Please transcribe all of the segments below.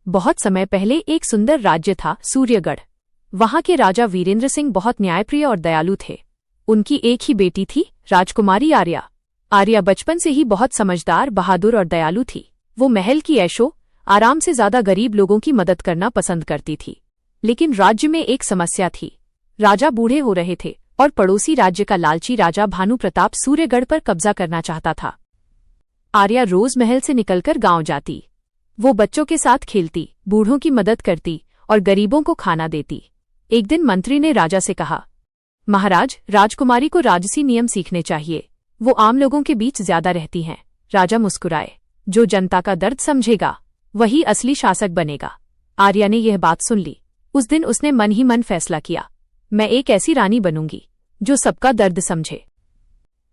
बहुत समय पहले एक सुंदर राज्य था, सूर्यगढ़। वहां के राजा वीरेंद्र सिंह बहुत न्यायप्रिय और दयालु थे। उनकी एक ही बेटी थी, राजकुमारी आर्या। आर्या बचपन से ही बहुत समझदार, बहादुर और दयालु थी। वो महल की ऐशो आराम से ज्यादा गरीब लोगों की मदद करना पसंद करती थी। लेकिन राज्य में एक समस्या थी। राजा बूढ़े हो रहे थे और पड़ोसी राज्य का लालची राजा भानु प्रताप सूर्यगढ़ पर कब्जा करना चाहता था। आर्या रोज महल से निकलकर गांव जाती। वो बच्चों के साथ खेलती, बूढ़ों की मदद करती और गरीबों को खाना देती। एक दिन मंत्री ने राजा से कहा, महाराज, राजकुमारी को राजसी नियम सीखने चाहिए। वो आम लोगों के बीच ज्यादा रहती हैं। राजा मुस्कुराए। जो जनता का दर्द समझेगा वही असली शासक बनेगा। आर्या ने यह बात सुन ली। उस दिन उसने मन ही मन फैसला किया, मैं एक ऐसी रानी बनूंगी जो सबका दर्द समझे।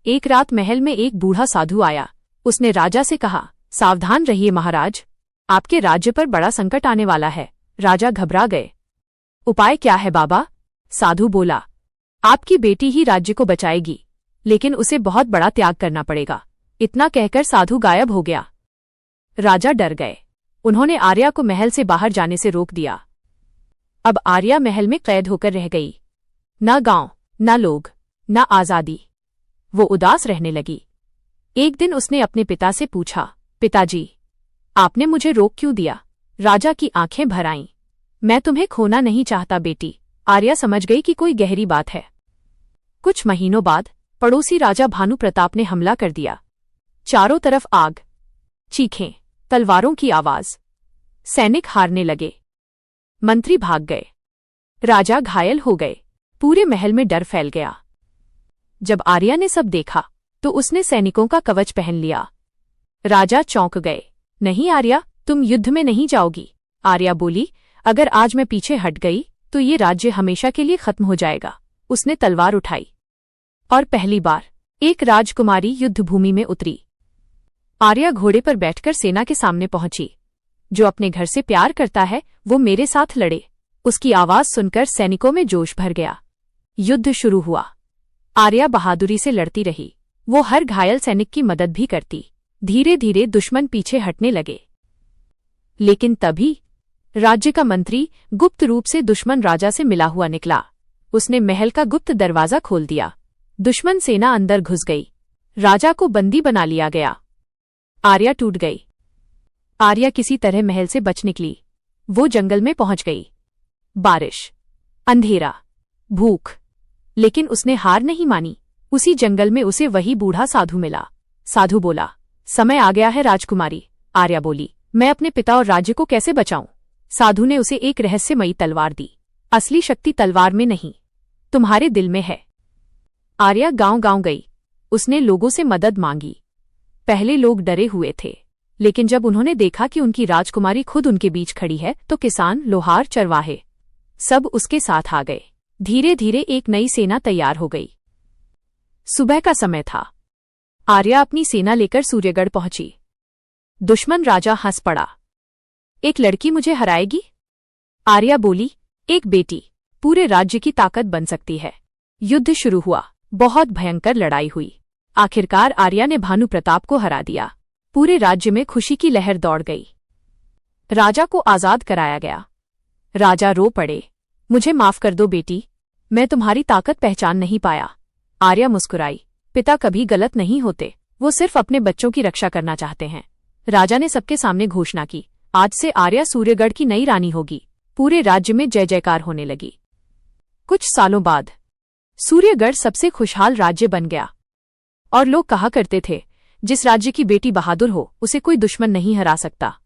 एक रात महल में एक बूढ़ा साधु आया। उसने राजा से कहा, सावधान रहिए महाराज, आपके राज्य पर बड़ा संकट आने वाला है। राजा घबरा गए। उपाय क्या है बाबा? साधु बोला, आपकी बेटी ही राज्य को बचाएगी, लेकिन उसे बहुत बड़ा त्याग करना पड़ेगा। इतना कहकर साधु गायब हो गया। राजा डर गए। उन्होंने आर्या को महल से बाहर जाने से रोक दिया। अब आर्या महल में कैद होकर रह गई। न गांव, न लोग, न आजादी। वो उदास रहने लगी। एक दिन उसने अपने पिता से पूछा, पिताजी, आपने मुझे रोक क्यों दिया? राजा की आंखें भर आईं। मैं तुम्हें खोना नहीं चाहता बेटी। आर्या समझ गई कि कोई गहरी बात है। कुछ महीनों बाद पड़ोसी राजा भानु प्रताप ने हमला कर दिया। चारों तरफ आग, चीखें, तलवारों की आवाज। सैनिक हारने लगे। मंत्री भाग गए। राजा घायल हो गए। पूरे महल में डर फैल गया। जब आर्या ने सब देखा तो उसने सैनिकों का कवच पहन लिया। राजा चौंक गए। नहीं आर्या, तुम युद्ध में नहीं जाओगी। आर्या बोली, अगर आज मैं पीछे हट गई तो ये राज्य हमेशा के लिए खत्म हो जाएगा। उसने तलवार उठाई और पहली बार एक राजकुमारी युद्धभूमि में उतरी। आर्या घोड़े पर बैठकर सेना के सामने पहुंची। जो अपने घर से प्यार करता है वो मेरे साथ लड़े। उसकी आवाज सुनकर सैनिकों में जोश भर गया। युद्ध शुरू हुआ। आर्या बहादुरी से लड़ती रही। वो हर घायल सैनिक की मदद भी करती। धीरे धीरे दुश्मन पीछे हटने लगे। लेकिन तभी राज्य का मंत्री गुप्त रूप से दुश्मन राजा से मिला हुआ निकला। उसने महल का गुप्त दरवाजा खोल दिया। दुश्मन सेना अंदर घुस गई। राजा को बंदी बना लिया गया। आर्या टूट गई। आर्या किसी तरह महल से बच निकली। वो जंगल में पहुंच गई। बारिश, अंधेरा, भूख, लेकिन उसने हार नहीं मानी। उसी जंगल में उसे वही बूढ़ा साधु मिला। साधु बोला, समय आ गया है राजकुमारी। आर्या बोली, मैं अपने पिता और राज्य को कैसे बचाऊं? साधु ने उसे एक रहस्यमयी तलवार दी। असली शक्ति तलवार में नहीं, तुम्हारे दिल में है। आर्या गांव-गांव गई। उसने लोगों से मदद मांगी। पहले लोग डरे हुए थे, लेकिन जब उन्होंने देखा कि उनकी राजकुमारी खुद उनके बीच खड़ी है तो किसान, लोहार, चरवाहे सब उसके साथ आ गए। धीरे धीरे एक नई सेना तैयार हो गई। सुबह का समय था। आर्या अपनी सेना लेकर सूर्यगढ़ पहुंची। दुश्मन राजा हंस पड़ा। एक लड़की मुझे हराएगी? आर्या बोली, एक बेटी पूरे राज्य की ताकत बन सकती है। युद्ध शुरू हुआ। बहुत भयंकर लड़ाई हुई। आखिरकार आर्या ने भानु प्रताप को हरा दिया। पूरे राज्य में खुशी की लहर दौड़ गई। राजा को आजाद कराया गया। राजा रो पड़े, मुझे माफ कर दो बेटी, मैं तुम्हारी ताकत पहचान नहीं पाया। आर्या मुस्कुराई, पिता कभी गलत नहीं होते, वो सिर्फ अपने बच्चों की रक्षा करना चाहते हैं। राजा ने सबके सामने घोषणा की, आज से आर्या सूर्यगढ़ की नई रानी होगी। पूरे राज्य में जय जयकार होने लगी। कुछ सालों बाद सूर्यगढ़ सबसे खुशहाल राज्य बन गया और लोग कहा करते थे, जिस राज्य की बेटी बहादुर हो उसे कोई दुश्मन नहीं हरा सकता।